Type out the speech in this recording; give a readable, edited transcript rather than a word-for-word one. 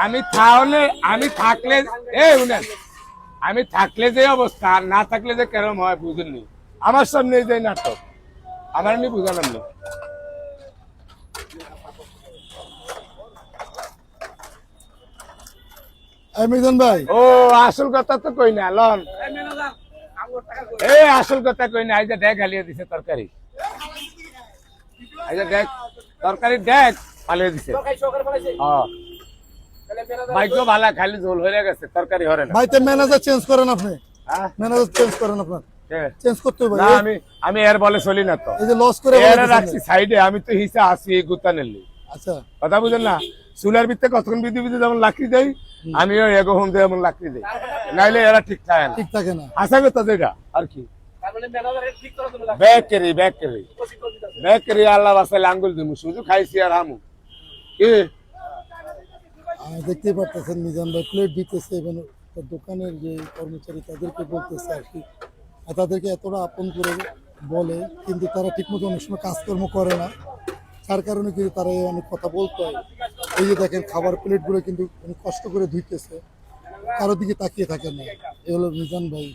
আমি তাহলে আমি থাকলে উনেন আমি থাকলে যে অবস্থা আর না থাকলে যে কেরম হয় বুঝেননি। আমার সামনে যে নাটক আমার আমি বুঝালাম না। মিজান ভাই, ও আসল কথা তো কই না লন, আসল কথা কই না। আইজা দেখ হালিয়ে দিছে তরকারি, আইজা দেখ তরকারি দেখ ফালিয়ে দিছে। ভাগ্য ভালা, খালি ঝোল হয়ে গেছে, তরকারি হরে না। ভাই তো ম্যানেজার চেঞ্জ করেন আপনি, হ্যাঁ? ম্যানেজার চেঞ্জ করেন আপনার, চেঞ্জ করতে হবে। না আমি এর বলে চলি না তো, এই যে লস করে এর রাখছি সাইডে, আমি তো হিসা আসি গুতানেলি। আচ্ছা, কথা বুঝেন না, চুলার ভিতরে কতক্ষণ বিধি বিধি যেমন লাকড়ি দেয়, আমিও এগো হোম যেমন লাকড়ি দেয়, নাইলে এরা ঠিক থাকে না। ঠিক থাকে না। আশা করতে যেটা আর কি বেকারি আল্লাহ বাসাইলে আঙ্গুল দিমু, শুধু খাইছি আর হামু কি। দেখতেই পারতেছেন মিজান ভাই প্লেট দিতেছে এবং দোকানের যে কর্মচারী তাদেরকে বলতেছে আর কি, আর তাদেরকে এতটা আপন করে বলে, কিন্তু তারা ঠিকমতো অনেক সময় কাজকর্ম করে না, তার কারণে কিন্তু তারা অনেক কথা বলতে হয়। এই যে দেখেন খাবার প্লেটগুলো কিন্তু অনেক কষ্ট করে ধুইতেছে, কারোর দিকে তাকিয়ে থাকেন না। এ হলো মিজান ভাই।